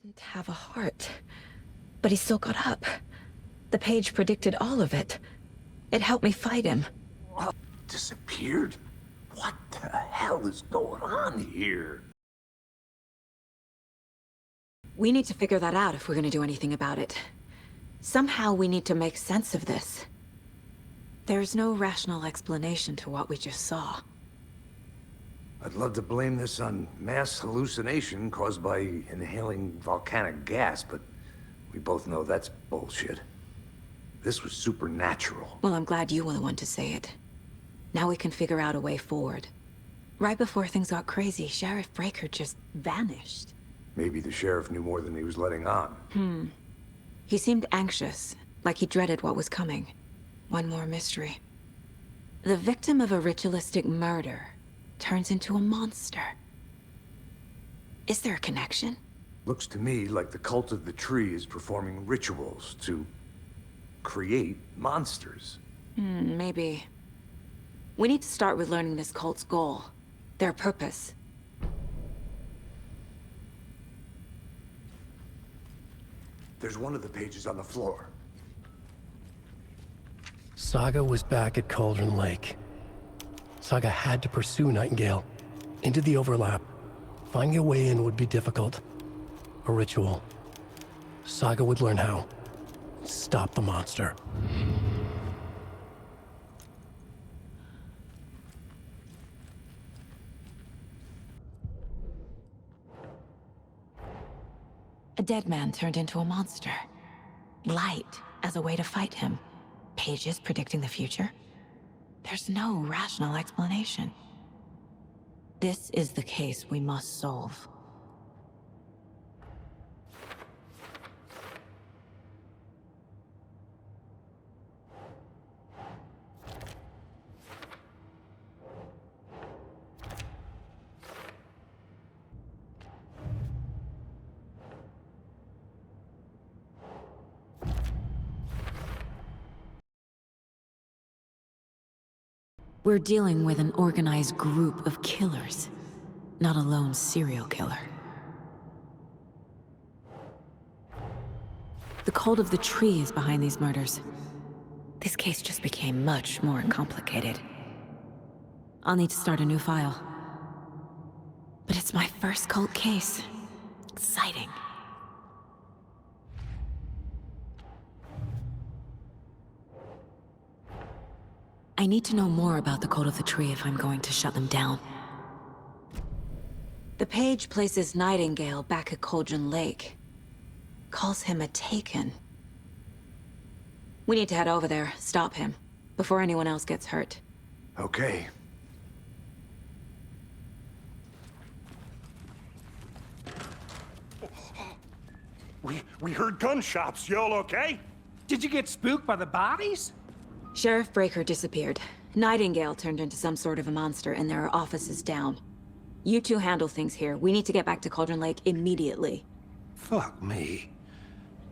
didn't have a heart. But he still got up. The page predicted all of it. It helped me fight him. What? Disappeared? What the hell is going on here? We need to figure that out if we're gonna do anything about it. Somehow we need to make sense of this. There's no rational explanation to what we just saw. I'd love to blame this on mass hallucination caused by inhaling volcanic gas, but we both know that's bullshit. This was supernatural. Well, I'm glad you were the one to say it. Now we can figure out a way forward. Right before things got crazy, Sheriff Breaker just vanished. Maybe the sheriff knew more than he was letting on. He seemed anxious, like he dreaded what was coming. One more mystery. The victim of a ritualistic murder turns into a monster. Is there a connection? Looks to me like the cult of the tree is performing rituals to create monsters. Maybe. We need to start with learning this cult's goal. Their purpose. There's one of the pages on the floor. Saga was back at Cauldron Lake. Saga had to pursue Nightingale into the overlap. Finding a way in would be difficult. A ritual. Saga would learn how. Stop the monster. A dead man turned into a monster. Light as a way to fight him. Pages predicting the future. There's no rational explanation. This is the case we must solve. We're dealing with an organized group of killers, not a lone serial killer. The cult of the tree is behind these murders. This case just became much more complicated. I'll need to start a new file. But it's my first cult case. Exciting. I need to know more about the cult of the tree if I'm going to shut them down. The page places Nightingale back at Cauldron Lake. Calls him a Taken. We need to head over there, stop him, before anyone else gets hurt. Okay. We heard gunshots. Y'all okay? Did you get spooked by the bodies? Sheriff Breaker disappeared. Nightingale turned into some sort of a monster, and there are offices down. You two handle things here. We need to get back to Cauldron Lake immediately. Fuck me.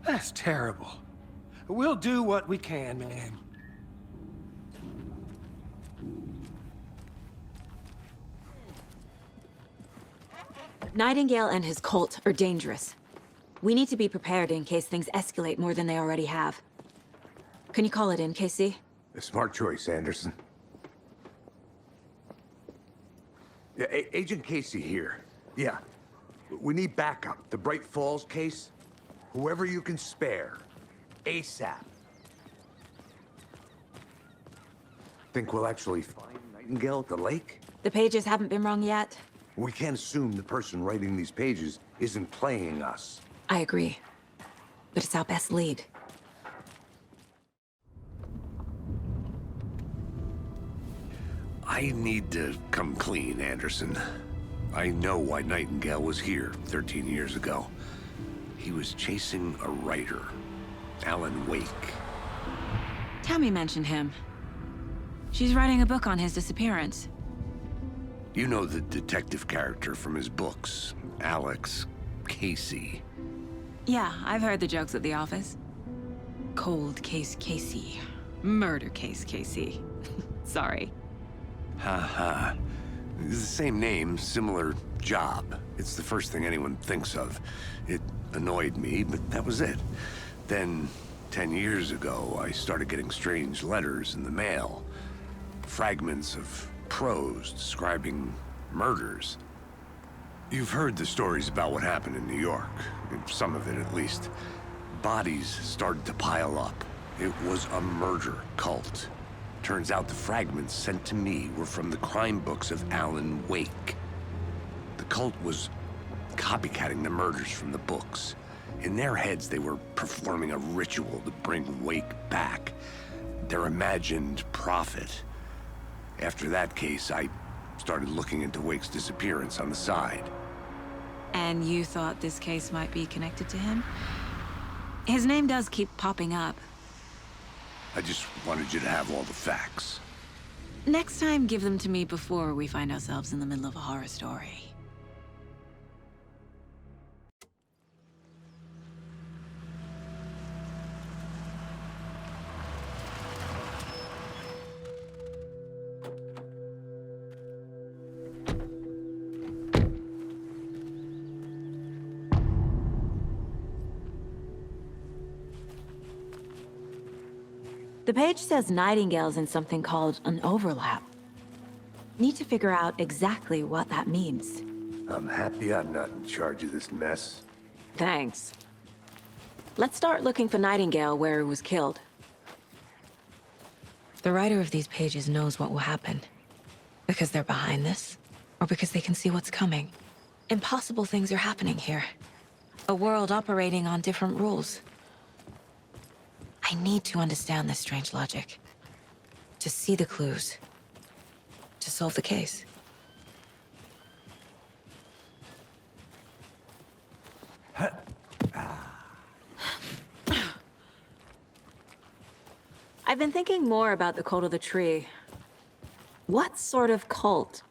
That's terrible. We'll do what we can, man. Nightingale and his cult are dangerous. We need to be prepared in case things escalate more than they already have. Can you call it in, KC? A smart choice, Anderson. Yeah, Agent Casey here. Yeah. We need backup. The Bright Falls case. Whoever you can spare. ASAP. Think we'll actually find Nightingale at the lake? The pages haven't been wrong yet. We can't assume the person writing these pages isn't playing us. I agree. But it's our best lead. I need to come clean, Anderson. I know why Nightingale was here 13 years ago. He was chasing a writer, Alan Wake. Tammy mentioned him. She's writing a book on his disappearance. You know the detective character from his books, Alex Casey. Yeah, I've heard the jokes at the office. Cold case Casey. Murder case Casey. Sorry. Ha ha. It's the same name, similar job. It's the first thing anyone thinks of. It annoyed me, but that was it. Then, 10 years ago, I started getting strange letters in the mail. Fragments of prose describing murders. You've heard the stories about what happened in New York. Some of it, at least. Bodies started to pile up. It was a murder cult. Turns out the fragments sent to me were from the crime books of Alan Wake. The cult was copycatting the murders from the books. In their heads, they were performing a ritual to bring Wake back. Their imagined prophet. After that case, I started looking into Wake's disappearance on the side. And you thought this case might be connected to him? His name does keep popping up. I just wanted you to have all the facts. Next time, give them to me before we find ourselves in the middle of a horror story. The page says Nightingale's in something called an overlap. Need to figure out exactly what that means. I'm happy I'm not in charge of this mess. Thanks. Let's start looking for Nightingale where he was killed. The writer of these pages knows what will happen. Because they're behind this, or because they can see what's coming. Impossible things are happening here. A world operating on different rules. I need to understand this strange logic. To see the clues. To solve the case. I've been thinking more about the cult of the tree. What sort of cult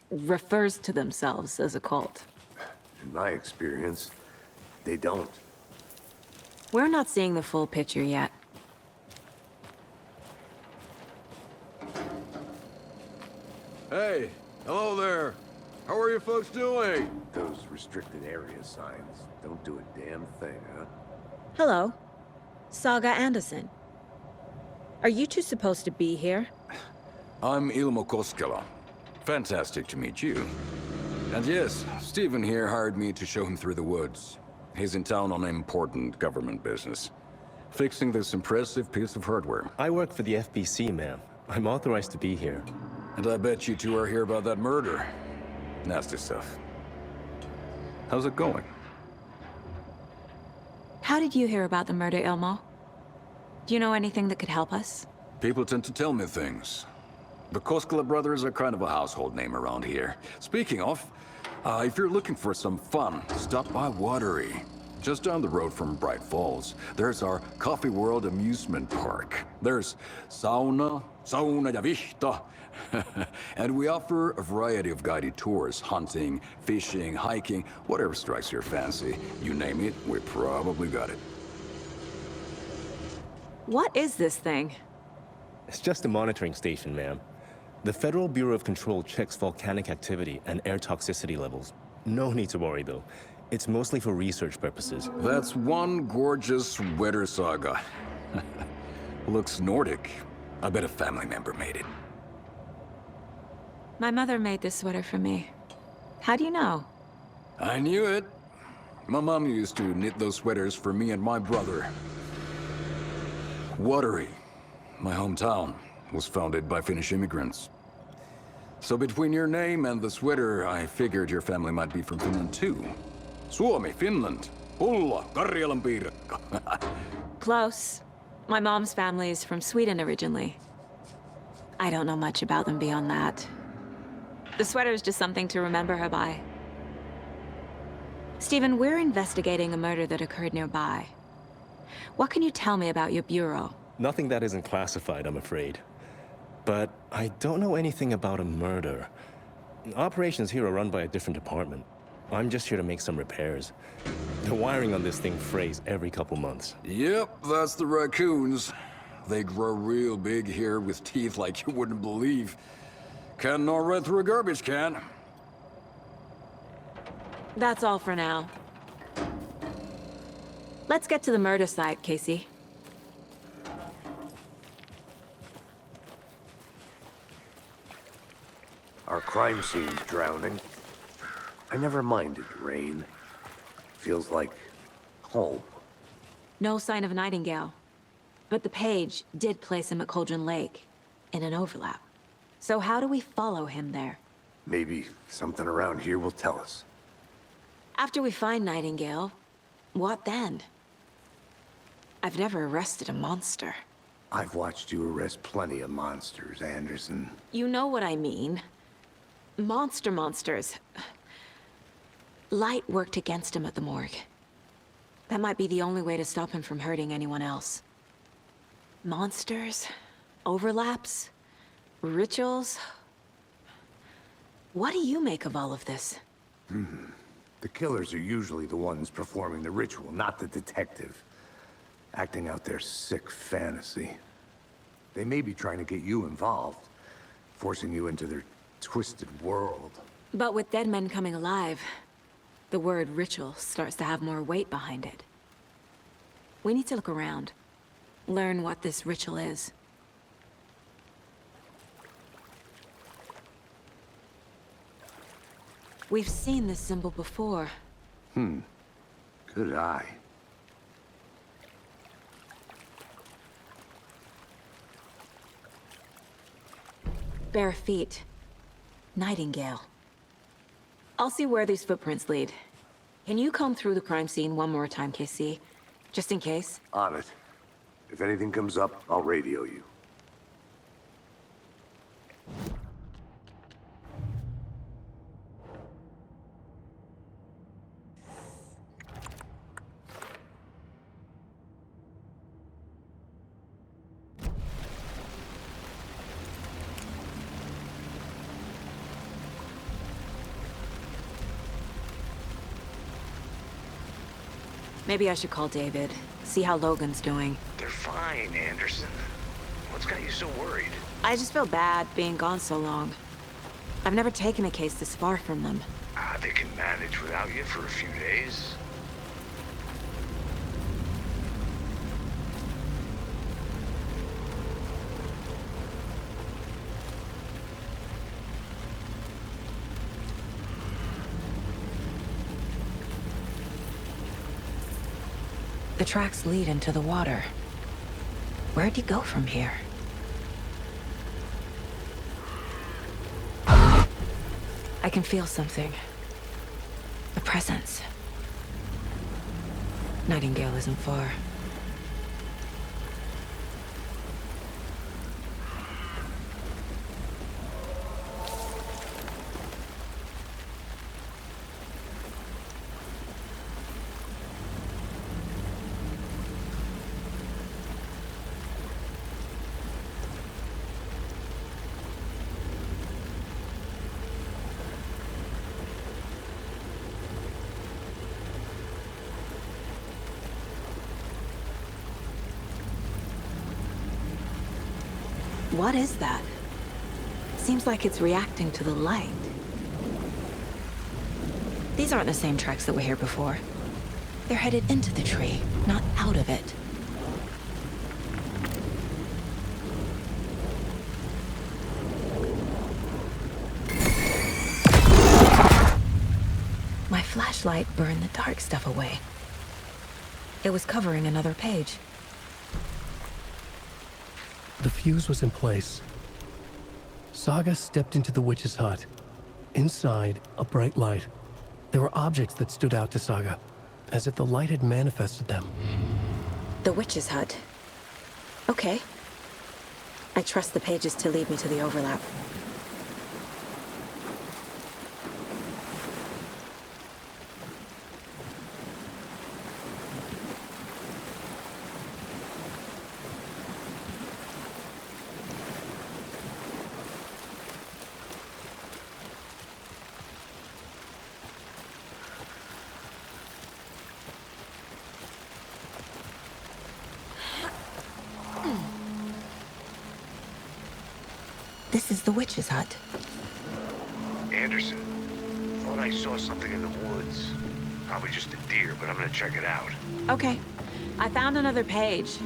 refers to themselves as a cult? In my experience, they don't. We're not seeing the full picture yet. Hey, hello there. How are you folks doing? Those restricted area signs don't do a damn thing, huh? Hello. Saga Anderson. Are you two supposed to be here? I'm Ilmo Koskela. Fantastic to meet you. And yes, Stephen here hired me to show him through the woods. He's in town on important government business. Fixing this impressive piece of hardware. I work for the FBC, ma'am. I'm authorized to be here. And I bet you two are here about that murder. Nasty stuff. How's it going? How did you hear about the murder, Ilmo? Do you know anything that could help us? People tend to tell me things. The Koskela brothers are kind of a household name around here. Speaking of, if you're looking for some fun, stop by Watery. Just down the road from Bright Falls, there's our Coffee World amusement park. There's sauna ja vihta. And we offer a variety of guided tours, hunting, fishing, hiking, whatever strikes your fancy. You name it, we probably got it. What is this thing? It's just a monitoring station, ma'am. The Federal Bureau of Control checks volcanic activity and air toxicity levels. No need to worry, though. It's mostly for research purposes. That's one gorgeous weather saga. Looks Nordic. I bet a family member made it. My mother made this sweater for me. How do you know? I knew it. My mom used to knit those sweaters for me and my brother. Watery, my hometown, was founded by Finnish immigrants. So between your name and the sweater, I figured your family might be from Finland too. Suomi, Finland. Pulla, Karjalan piirakka. Close. My mom's family is from Sweden originally. I don't know much about them beyond that. The sweater is just something to remember her by. Stephen, we're investigating a murder that occurred nearby. What can you tell me about your bureau? Nothing that isn't classified, I'm afraid. But I don't know anything about a murder. Operations here are run by a different department. I'm just here to make some repairs. The wiring on this thing frays every couple months. Yep, that's the raccoons. They grow real big here with teeth like you wouldn't believe. Can nor read through a garbage can. That's all for now. Let's get to the murder site, Casey. Our crime scene's drowning. I never minded rain. Feels like home. No sign of Nightingale. But the page did place him at Cauldron Lake, in an overlap. So how do we follow him there? Maybe something around here will tell us. After we find Nightingale, what then? I've never arrested a monster. I've watched you arrest plenty of monsters, Anderson. You know what I mean. Monsters. Light worked against him at the morgue. That might be the only way to stop him from hurting anyone else. Monsters? Overlaps? Rituals? What do you make of all of this? The killers are usually the ones performing the ritual, not the detective. Acting out their sick fantasy. They may be trying to get you involved, forcing you into their twisted world. But with dead men coming alive, the word ritual starts to have more weight behind it. We need to look around. Learn what this ritual is. We've seen this symbol before. Good eye. Bare feet. Nightingale. I'll see where these footprints lead. Can you comb through the crime scene one more time, KC? Just in case? On it. If anything comes up, I'll radio you. Maybe I should call David, see how Logan's doing. They're fine, Anderson. What's got you so worried? I just feel bad being gone so long. I've never taken a case this far from them. They can manage without you for a few days. The tracks lead into the water. Where'd he go from here? I can feel something. A presence. Nightingale isn't far. What is that? Seems like it's reacting to the light. These aren't the same tracks that were here before. They're headed into the tree, not out of it. My flashlight burned the dark stuff away. It was covering another page. The fuse was in place. Saga stepped into the witch's hut. Inside, a bright light. There were objects that stood out to Saga, as if the light had manifested them. The witch's hut. Okay. I trust the pages to lead me to the overlap. This is the witch's hut. Anderson. Thought I saw something in the woods. Probably just a deer, but I'm gonna check it out. Okay. I found another page.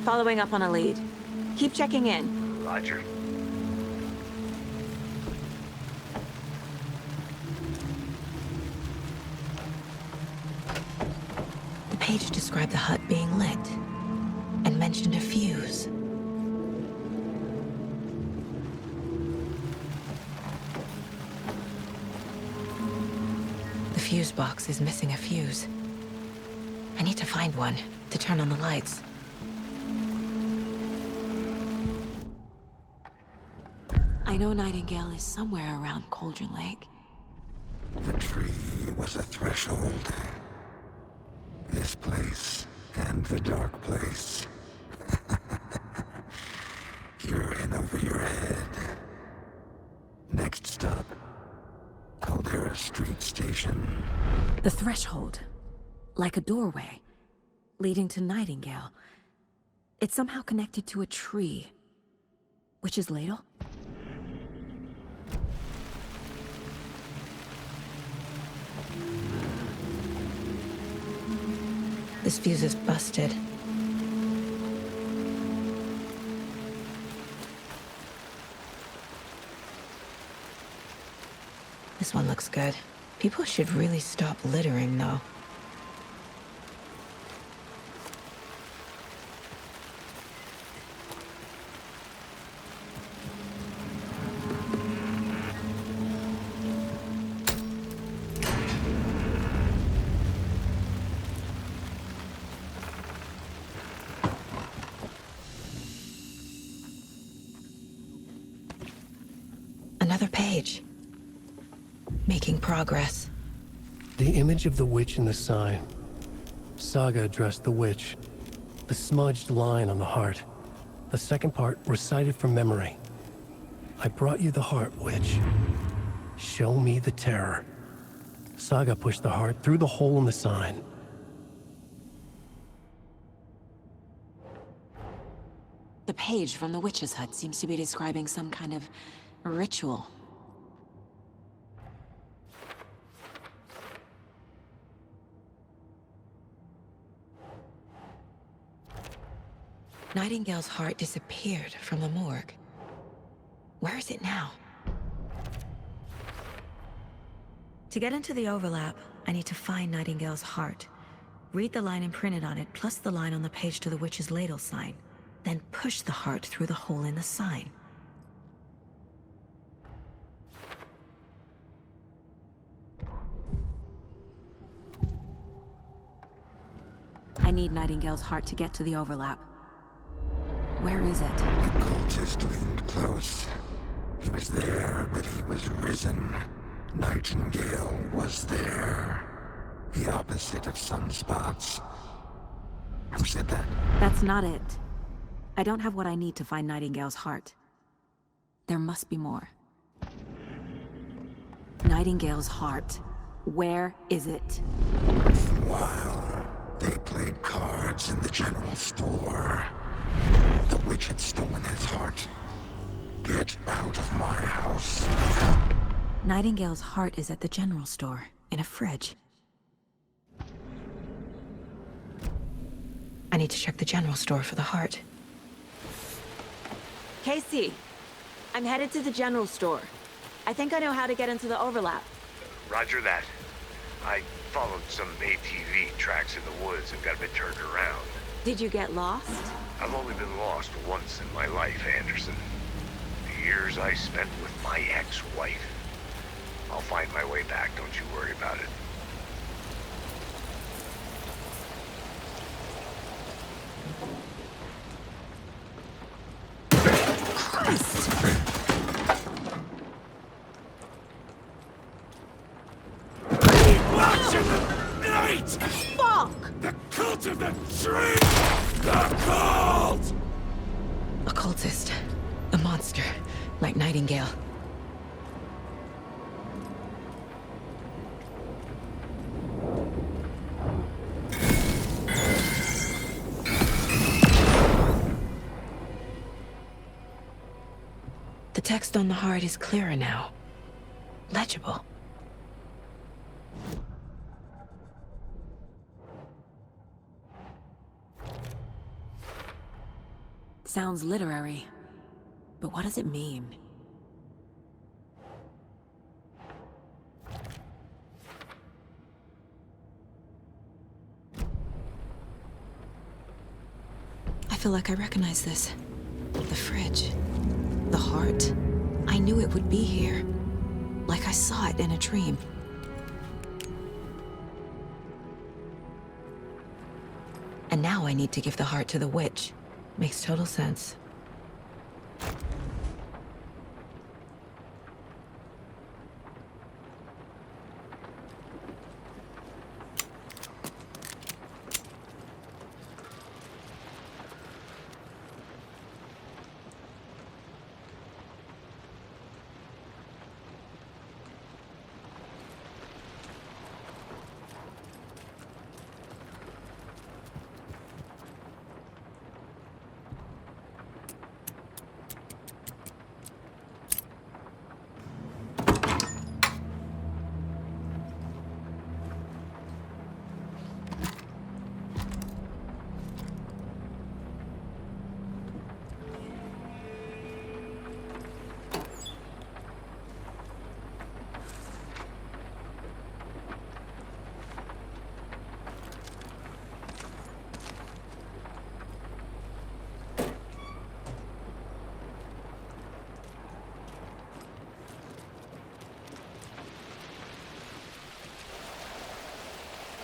Following up on a lead. Keep checking in. Roger. The page described the hut being lit and mentioned a fuse. The fuse box is missing a fuse. I need to find one to turn on the lights. I know Nightingale is somewhere around Cauldron Lake. The tree was a threshold. This place and the dark place. You're in over your head. Next stop, Caldera Street Station. The threshold. Like a doorway. Leading to Nightingale. It's somehow connected to a tree. Witch's Ladle? This fuse is busted. This one looks good. People should really stop littering, though. Another page. Making progress. The image of the witch in the sign. Saga addressed the witch. The smudged line on the heart. The second part recited from memory. I brought you the heart, witch. Show me the terror. Saga pushed the heart through the hole in the sign. The page from the witch's hut seems to be describing some kind of ritual. Nightingale's heart disappeared from the morgue. Where is it now? To get into the overlap, I need to find Nightingale's heart. Read the line imprinted on it, plus the line on the page to the witch's ladle sign. Then push the heart through the hole in the sign. I need Nightingale's heart to get to the overlap. Where is it? The cultist leaned close. He was there, but he was risen. Nightingale was there. The opposite of sunspots. Who said that? That's not it. I don't have what I need to find Nightingale's heart. There must be more. Nightingale's heart. Where is it? While they played cards in the general store, the witch had stolen his heart. Get out of my house. Nightingale's heart is at the general store, in a fridge. I need to check the general store for the heart. Casey, I'm headed to the general store. I think I know how to get into the overlap. Roger that. I followed some ATV tracks in the woods and got a bit turned around. Did you get lost? I've only been lost once in my life, Anderson. The years I spent with my ex-wife. I'll find my way back, don't you worry about it. Christ! Watch in the night! Fuck! The cult of the tree! The cult! A cultist. A monster. Like Nightingale. The text on the heart is clearer now. legible. Sounds literary, but what does it mean? I feel like I recognize this. The fridge. The heart. I knew it would be here. Like I saw it in a dream. And now I need to give the heart to the witch. Makes total sense.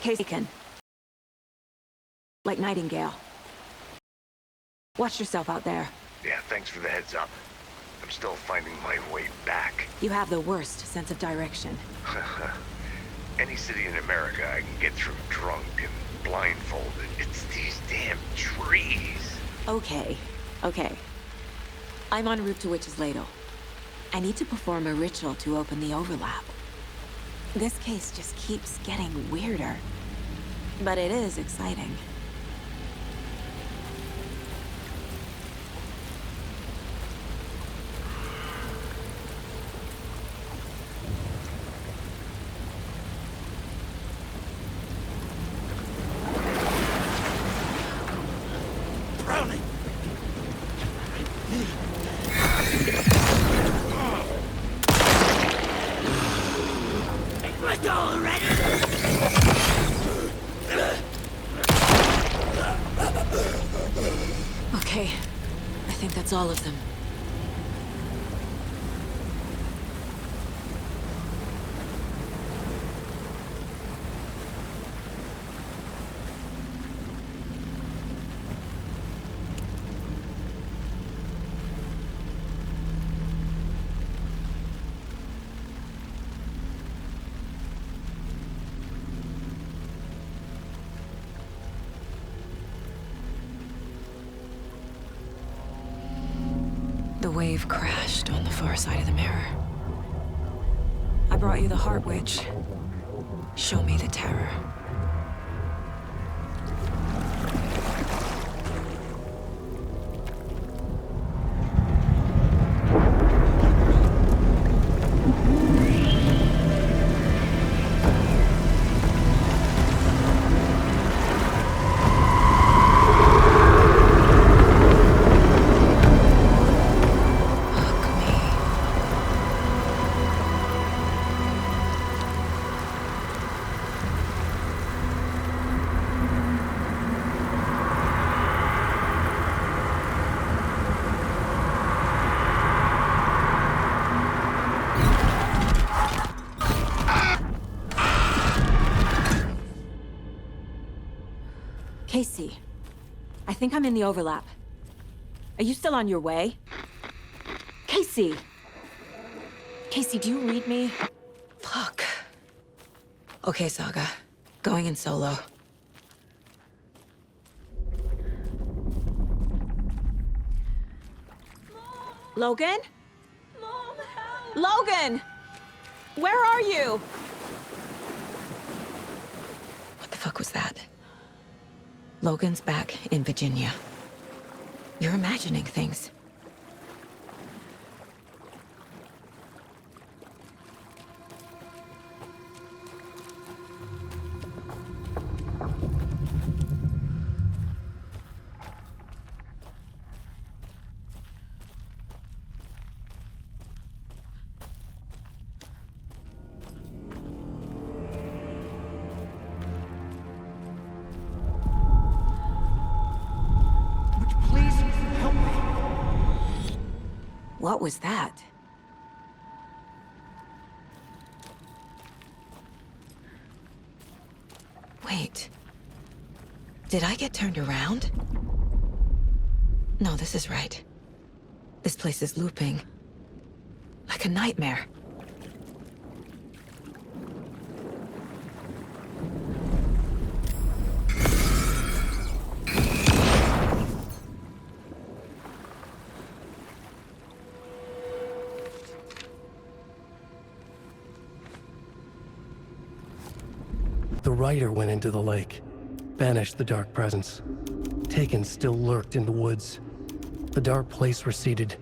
Casey, like Nightingale. Watch yourself out there. Yeah, thanks for the heads up. I'm still finding my way back. You have the worst sense of direction. Any city in America I can get through drunk and blindfolded. It's these damn trees. Okay. I'm en route to Witch's Ladle. I need to perform a ritual to open the overlap. This case just keeps getting weirder. But it is exciting. Browning! Let go already! Okay, I think that's all of them. The wave crashed on the far side of the mirror. I brought you the Heart Witch. Show me the terror. Casey, I think I'm in the overlap. Are you still on your way? Casey! Casey, do you read me? Fuck. Okay, Saga. Going in solo. Logan? Mom, help! Logan! Where are you? What the fuck was that? Logan's back in Virginia. You're imagining things. What was that? Wait. Did I get turned around? No, this is right. This place is looping. Like a nightmare. The rider went into the lake, banished the dark presence. Taken still lurked in the woods. The dark place receded.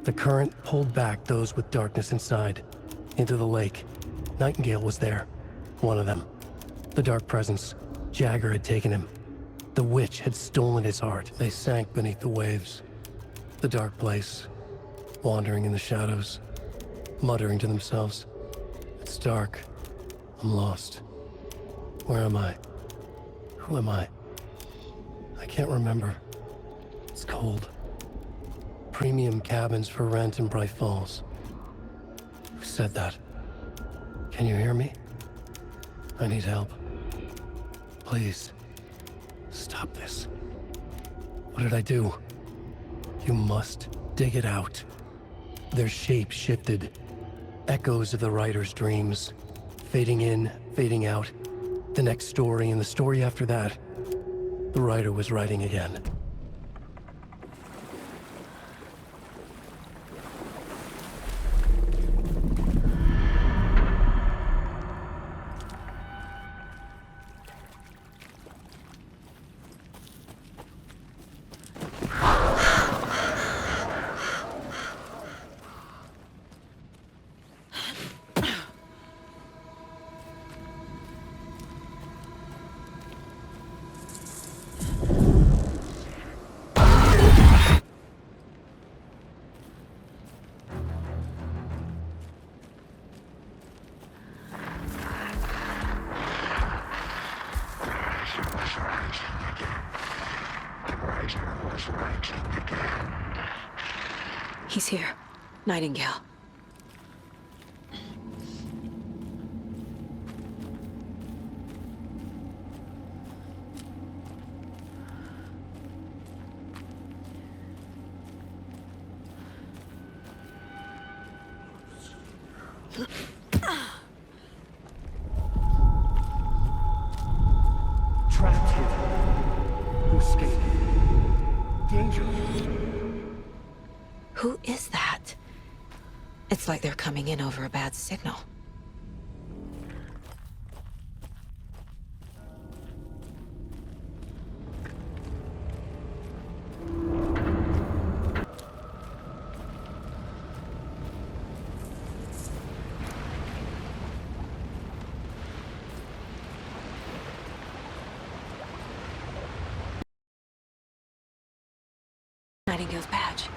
The current pulled back those with darkness inside, into the lake. Nightingale was there, one of them. The dark presence, Jagger had taken him. The witch had stolen his heart. They sank beneath the waves. The dark place, wandering in the shadows, muttering to themselves. It's dark. I'm lost. Where am I? Who am I? I can't remember. It's cold. Premium cabins for rent in Bright Falls. Who said that? Can you hear me? I need help. Please. Stop this. What did I do? You must dig it out. Their shape shifted. Echoes of the writer's dreams. Fading in, fading out. The next story and the story after that. The writer was writing again. He's here. Nightingale. Trapped here. To escape. Danger. Who is that? It's like they're coming in over a bad signal. Nightingale's badge.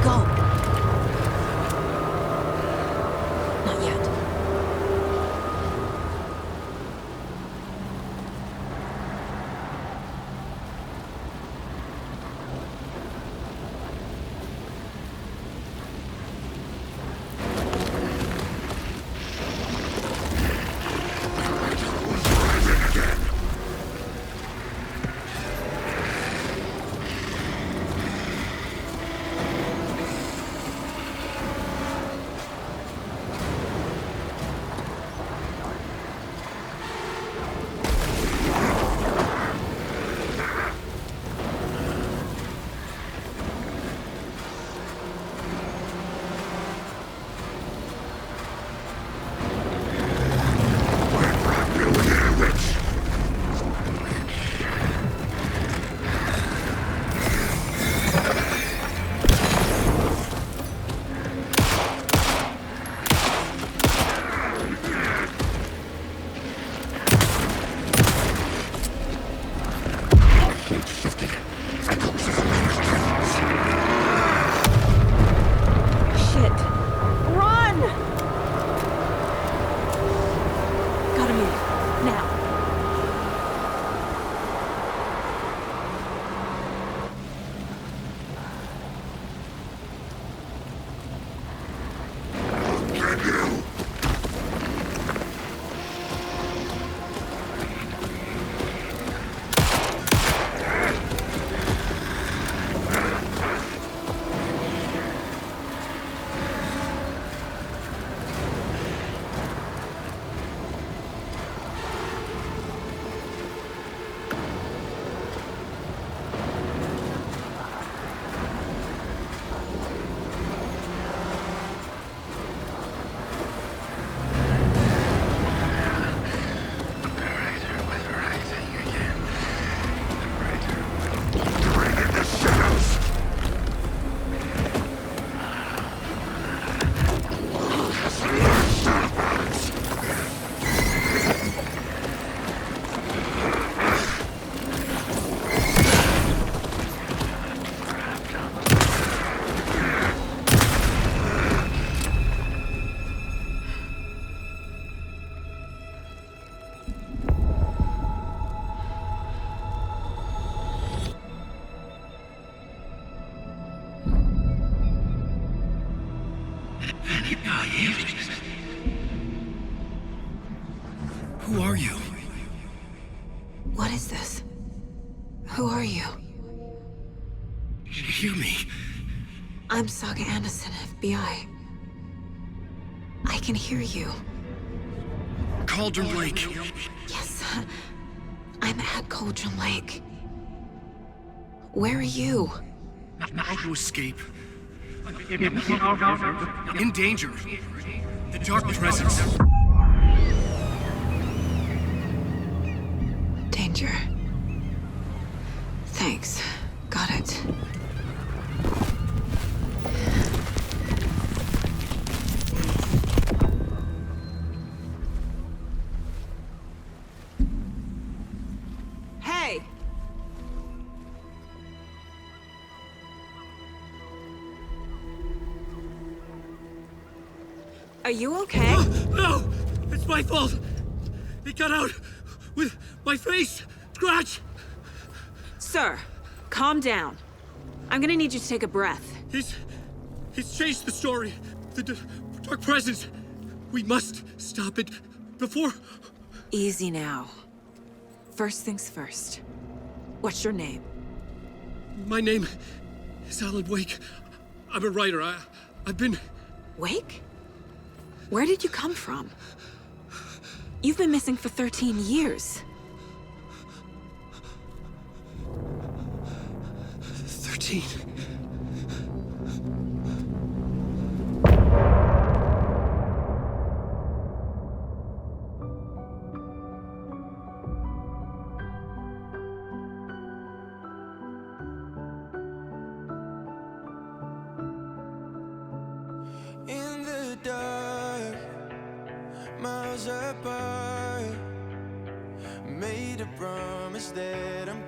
Go! Not yet. Shit! Run! Gotta move. Now. Who are you? What is this? Who are you? Hear me. I'm Saga Anderson, FBI. I can hear you. Cauldron Lake. Yes, I'm at Cauldron Lake. Where are you? How to escape. In danger. The dark presence. Danger. Thanks. Got it. Hey! Are you okay? No! It's my fault! He got out with my face scratch! Sir, calm down. I'm gonna need you to take a breath. He's changed the story. The dark presence. We must stop it before... Easy now. First things first. What's your name? My name is Alan Wake. I'm a writer. I've been... Wake? Where did you come from? You've been missing for 13 years. 13. In the dark, miles apart, made a promise that I'm